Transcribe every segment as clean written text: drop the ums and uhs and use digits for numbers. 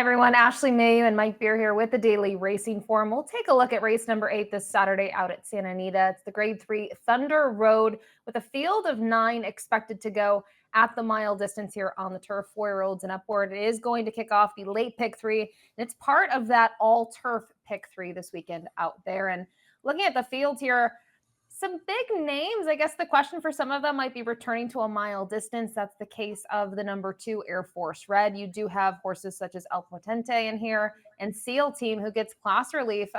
everyone. Ashley Mailloux and Mike Beer here with the Daily Racing Forum. We'll take a look at race number 8 this Saturday out at Santa Anita. It's the Grade 3 Thunder Road with a field of 9 expected to go at the mile distance here on the turf, 4-year-olds and upward. It is going to kick off the late pick 3, and it's part of that all-turf pick 3 this weekend out there. And looking at the field here, some big names. I guess the question for some of them might be returning to a mile distance. That's the case of the number 2 Air Force Red. You do have horses such as El Potente in here and SEAL Team who gets class relief.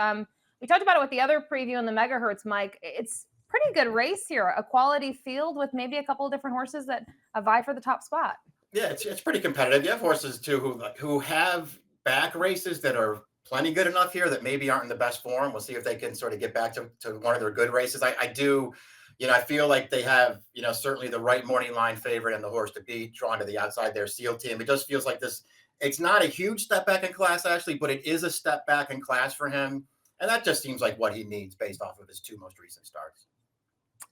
We talked about it with the other preview in the megahertz, Mike. It's pretty good race here, a quality field with maybe a couple of different horses that vie for the top spot. Yeah, it's pretty competitive. You have horses too who have back races that are plenty good enough here that maybe aren't in the best form. We'll see if they can sort of get back to one of their good races. I do, I feel like they have, certainly the right morning line favorite and the horse to beat drawn to the outside there, SEAL Team. It just feels like this. It's not a huge step back in class, actually, but it is a step back in class for him. And that just seems like what he needs based off of his 2 most recent starts.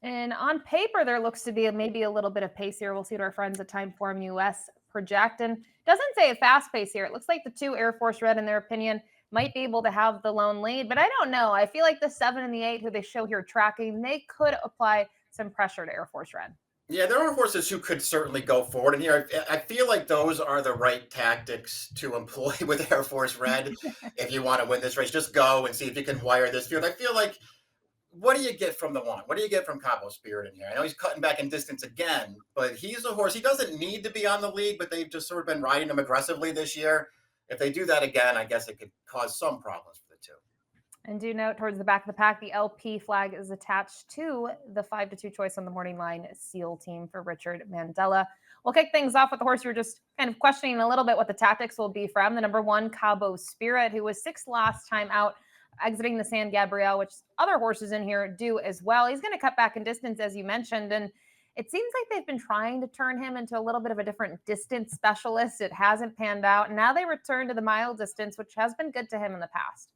And on paper, there looks to be maybe a little bit of pace here. We'll see what our friends at Timeform US project. And it doesn't say a fast pace here. It looks like the 2 Air Force Red, in their opinion, might be able to have the lone lead, but I don't know. I feel like the 7 and the 8 who they show here tracking, they could apply some pressure to Air Force Red. Yeah, there are horses who could certainly go forward. And here, I feel like those are the right tactics to employ with Air Force Red. If you want to win this race, just go and see if you can wire this field. I feel like, what do you get from the one? What do you get from Cabo Spirit in here? I know he's cutting back in distance again, but he's a horse. He doesn't need to be on the lead, but they've just sort of been riding him aggressively this year. If they do that again, I guess it could cause some problems for the 2. And do note, towards the back of the pack, the LP flag is attached to the 5-2 choice on the morning line, SEAL Team for Richard Mandela. We'll kick things off with the horse we were just kind of questioning a little bit what the tactics will be from, the number 1 Cabo Spirit, who was 6th last time out, exiting the San Gabriel, which other horses in here do as well. He's going to cut back in distance, as you mentioned, and it seems like they've been trying to turn him into a little bit of a different distance specialist. It hasn't panned out. And now they return to the mile distance, which has been good to him in the past.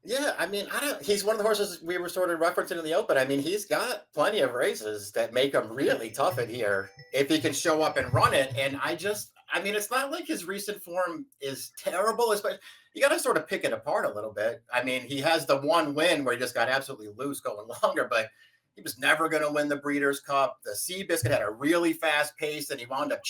Yeah, I mean, he's one of the horses we were sort of referencing in the open. I mean, he's got plenty of races that make him really tough in here if he can show up and run it. And it's not like his recent form is terrible. You got to sort of pick it apart a little bit. I mean, he has the one win where he just got absolutely loose going longer, but he was never going to win the Breeders' Cup. The Seabiscuit had a really fast pace, and he wound up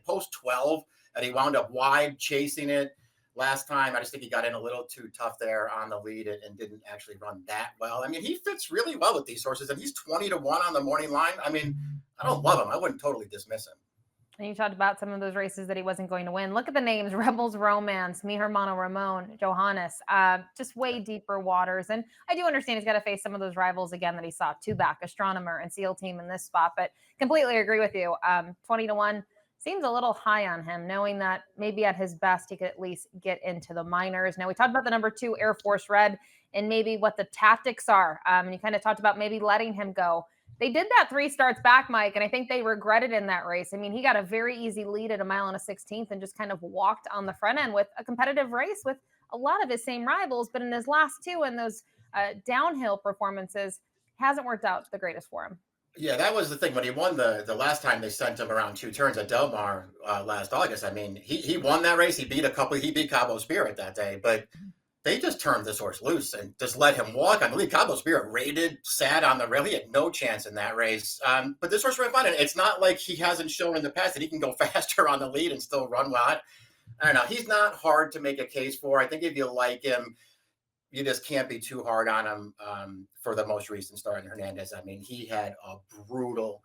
post 12, and he wound up wide chasing it last time. I just think he got in a little too tough there on the lead and didn't actually run that well. I mean, he fits really well with these horses, and he's 20-1 on the morning line. I mean, I don't love him. I wouldn't totally dismiss him. And you talked about some of those races that he wasn't going to win. Look at the names: Rebels Romance, Mi Hermano Ramon, Johannes, just way deeper waters. And I do understand he's got to face some of those rivals again that he saw, 2 back, Astronomer and SEAL Team in this spot, but completely agree with you. 20-1 seems a little high on him, knowing that maybe at his best he could at least get into the minors. Now, we talked about the number 2 Air Force Red and maybe what the tactics are. And you kind of talked about maybe letting him go. They did that 3 starts back, Mike, and I think they regretted in that race. I mean, he got a very easy lead at 1 1/16 and just kind of walked on the front end with a competitive race with a lot of his same rivals. But in his last 2 and those downhill performances, hasn't worked out the greatest for him. Yeah, that was the thing. When he won the last time they sent him around 2 turns at Del Mar last August, I mean, he won that race. He beat Cabo Spirit that day, but they just turned this horse loose and just let him walk on the lead. Cabo Spirit sat on the rail. He had no chance in that race. But this horse ran fine. And it's not like he hasn't shown in the past that he can go faster on the lead and still run well. I don't know. He's not hard to make a case for. I think if you like him, you just can't be too hard on him for the most recent start in Hernandez. I mean, he had a brutal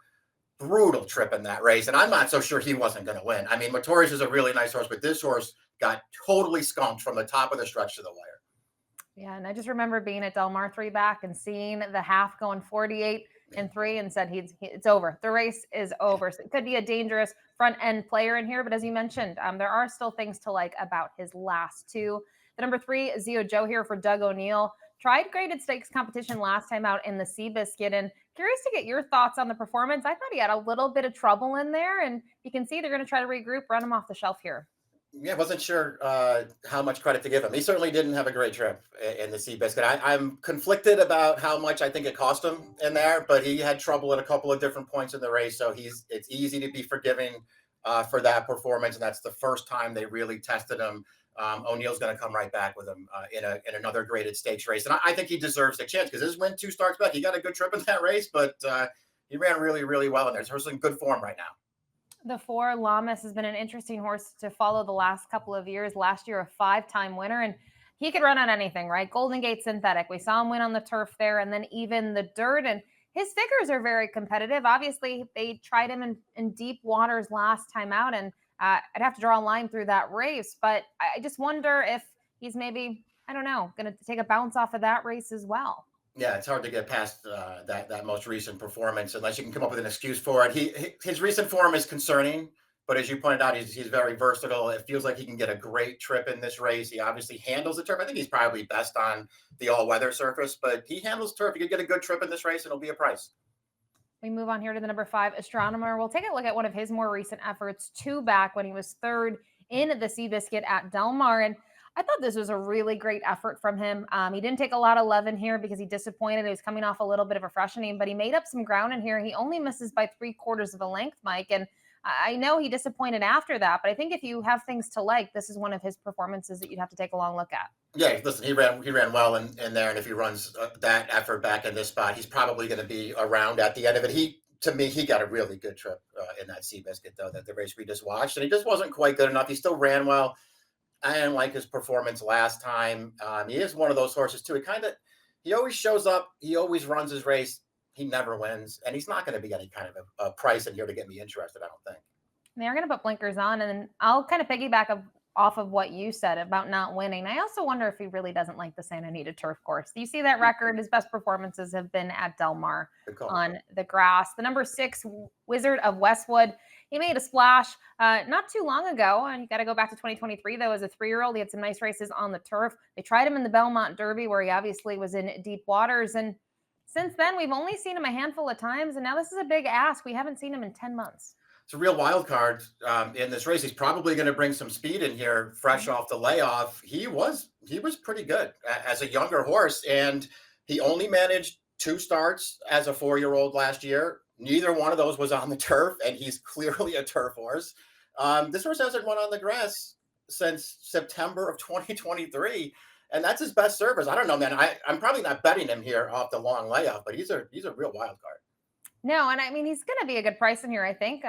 trip in that race. And I'm not so sure he wasn't going to win. I mean, Motorius is a really nice horse, but this horse got totally skunked from the top of the stretch to the wire. Yeah, and I just remember being at Del Mar 3 back and seeing the half going 48-3 and said it's over. The race is over. So it could be a dangerous front end player in here, but as you mentioned, there are still things to like about his last 2. The number 3, Zio Joe here for Doug O'Neill. Tried graded stakes competition last time out in the Seabiscuit, and curious to get your thoughts on the performance. I thought he had a little bit of trouble in there, and you can see they're going to try to regroup, run him off the shelf here. Yeah, wasn't sure how much credit to give him. He certainly didn't have a great trip in the Seabiscuit. I'm conflicted about how much I think it cost him in there, but he had trouble at a couple of different points in the race, so it's easy to be forgiving for that performance, and that's the first time they really tested him O'Neill's going to come right back with him in another graded stakes race, and I think he deserves a chance because his win 2 starts back. He got a good trip in that race, but he ran really, really well in there. So he's in good form right now. The 4 Lammas has been an interesting horse to follow the last couple of years. Last year, a 5-time winner, and he could run on anything, right? Golden Gate Synthetic. We saw him win on the turf there, and then even the dirt. And his figures are very competitive. Obviously, they tried him in deep waters last time out, and I'd have to draw a line through that race. But I just wonder if he's maybe, I don't know, going to take a bounce off of that race as well. Yeah, it's hard to get past that most recent performance unless you can come up with an excuse for it. His recent form is concerning, but as you pointed out, he's very versatile. It feels like he can get a great trip in this race. He obviously handles the turf. I think he's probably best on the all-weather surface, but he handles turf. He could get a good trip in this race, and it'll be a price. We move on here to the number 5, Astronomer. We'll take a look at one of his more recent efforts, 2 back when he was 3rd in the Seabiscuit at Del Mar. And I thought this was a really great effort from him. He didn't take a lot of 11 here because he disappointed. He was coming off a little bit of a freshening, but he made up some ground in here. He only misses by 3/4 of a length, Mike. And I know he disappointed after that, but I think if you have things to like, this is one of his performances that you'd have to take a long look at. Yeah, listen, he ran well in there, and if he runs that effort back in this spot, he's probably going to be around at the end of it. To me, he got a really good trip in that Seabiscuit, though, that the race we just watched, and he just wasn't quite good enough. He still ran well. I didn't like his performance last time. He is one of those horses too. He always shows up. He always runs his race. He never wins, and he's not going to be any kind of a price in here to get me interested, I don't think. They're going to put blinkers on, and I'll kind of piggyback off of what you said about not winning. I also wonder if he really doesn't like the Santa Anita turf course. Do you see that record? His best performances have been at Del Mar on the grass. The number 6, Wizard of Westwood. He made a splash not too long ago, and you got to go back to 2023, though. As a 3-year-old, he had some nice races on the turf. They tried him in the Belmont Derby, where he obviously was in deep waters, and since then, we've only seen him a handful of times, and now this is a big ask. We haven't seen him in 10 months. It's a real wild card in this race. He's probably going to bring some speed in here, fresh off the layoff. He was pretty good as a younger horse, and he only managed 2 starts as a 4-year-old last year. Neither one of those was on the turf, and he's clearly a turf horse. This horse hasn't run on the grass since September of 2023, and that's his best service. I don't know, man. I'm probably not betting him here off the long layoff, but he's a real wild card. No, and I mean, he's going to be a good price in here, I think.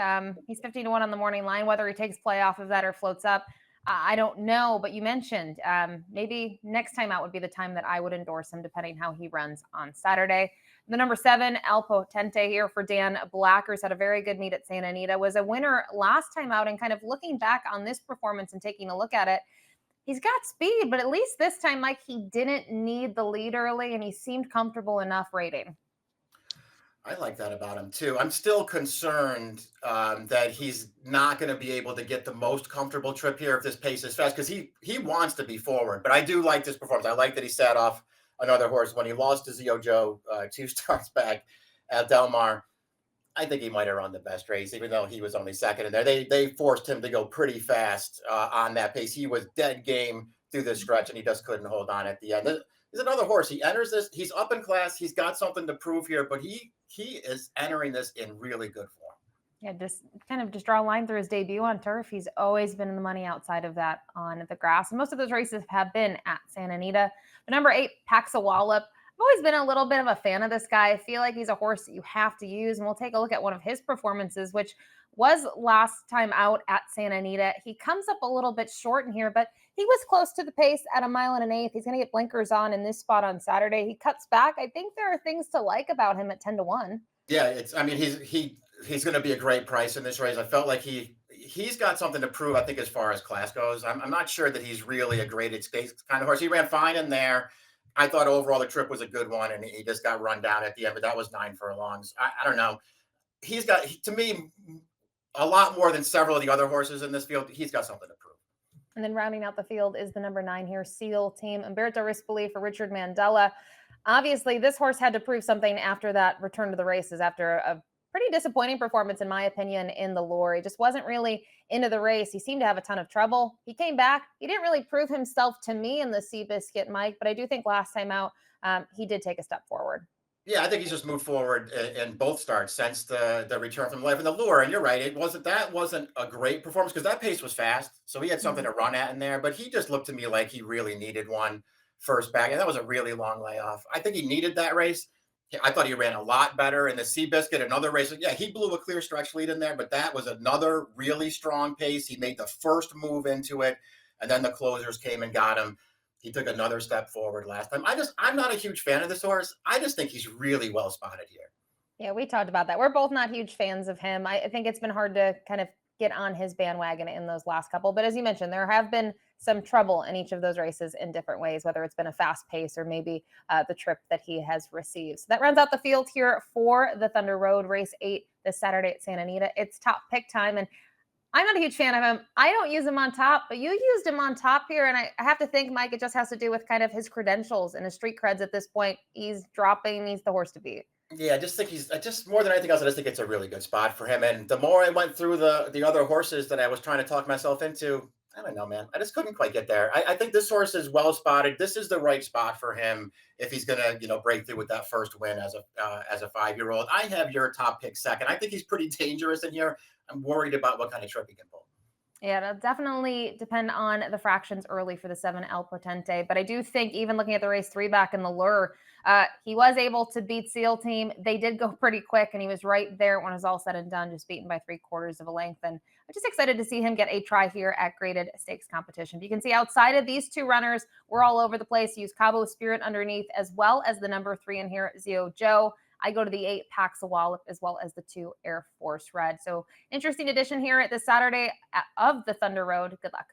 He's 50-1 on the morning line. Whether he takes play off of that or floats up, I don't know. But you mentioned maybe next time out would be the time that I would endorse him, depending how he runs on Saturday. The number 7, El Potente here for Dan Blackers, had a very good meet at Santa Anita, was a winner last time out, and kind of looking back on this performance and taking a look at it, he's got speed, but at least this time, Mike, he didn't need the lead early, and he seemed comfortable enough rating. I like that about him too. I'm still concerned that he's not going to be able to get the most comfortable trip here if this pace is fast, because he wants to be forward. But I do like this performance. I like that he sat off another horse when he lost to Zio Joe 2 starts back at Del Mar. I think he might have run the best race, even though he was only second in there. They forced him to go pretty fast on that pace. He was dead game through this stretch, and he just couldn't hold on at the end. There's another horse. He enters this. He's up in class. He's got something to prove here, but he is entering this in really good form. Yeah, just draw a line through his debut on turf. He's always been in the money outside of that on the grass. And most of those races have been at Santa Anita. The number 8, Wahlop. I've always been a little bit of a fan of this guy. I feel like he's a horse that you have to use. And we'll take a look at one of his performances, which was last time out at Santa Anita. He comes up a little bit short in here, but he was close to the pace at 1 1/8. He's going to get blinkers on in this spot on Saturday. He cuts back. I think there are things to like about him at 10-1. Yeah, he's going to be a great price in this race. I felt like he's got something to prove, I think, as far as class goes. I'm not sure that he's really a graded space kind of horse. He ran fine in there. I thought overall the trip was a good one, and he just got run down at the end, but that was 9 furlongs. I don't know. He's got, to me, a lot more than several of the other horses in this field. He's got something to prove. And then rounding out the field is the number 9 here, Seal Team. Umberto Rispoli for Richard Mandella. Obviously, this horse had to prove something after that return to the races, after a pretty disappointing performance, in my opinion, in the Lure. He just wasn't really into the race. He seemed to have a ton of trouble. He came back. He didn't really prove himself to me in the Seabiscuit, Mike, but I do think last time out, he did take a step forward. Yeah, I think he's just moved forward in both starts since the return from life and the lure. And you're right, that wasn't a great performance because that pace was fast, so he had something Mhm. to run at in there. But he just looked to me like he really needed one first back, and that was a really long layoff. I think he needed that race. I thought he ran a lot better in the Seabiscuit. Another race, yeah, he blew a clear stretch lead in there, but that was another really strong pace. He made the first move into it, and then the closers came and got him. He took another step forward last time. I'm not a huge fan of this horse. I just think he's really well spotted here. Yeah, we talked about that. We're both not huge fans of him. I think it's been hard to kind of get on his bandwagon in those last couple. But as you mentioned, there have been some trouble in each of those races in different ways, whether it's been a fast pace or maybe the trip that he has received. So that rounds out the field here for the Thunder Road Race 8 this Saturday at Santa Anita. It's top pick time. And I'm not a huge fan of him. I don't use him on top, but you used him on top here. And I have to think, Mike, it just has to do with kind of his credentials and his street creds at this point. He's dropping, he's the horse to beat. Yeah, I just think he's just more than anything else. I just think it's a really good spot for him. And the more I went through the other horses that I was trying to talk myself into, I don't know, man. I just couldn't quite get there. I think this horse is well spotted. This is the right spot for him if he's gonna, break through with that first win as a 5-year-old. I have your top pick second. I think he's pretty dangerous in here. I'm worried about what kind of trip he can pull. Yeah, it'll definitely depend on the fractions early for the 7 El Potente. But I do think, even looking at the race 3 back in the lure, he was able to beat Seal Team. They did go pretty quick, and he was right there when it was all said and done, just beaten by 3/4 of a length. And I'm just excited to see him get a try here at graded stakes competition. You can see outside of these two runners, we're all over the place. Use Cabo Spirit underneath, as well as the number 3 in here, Zio Joe. I go to the 8 Pax Wahlop, as well as the 2 Air Force Red. So interesting edition here at this Saturday of the Thunder Road. Good luck.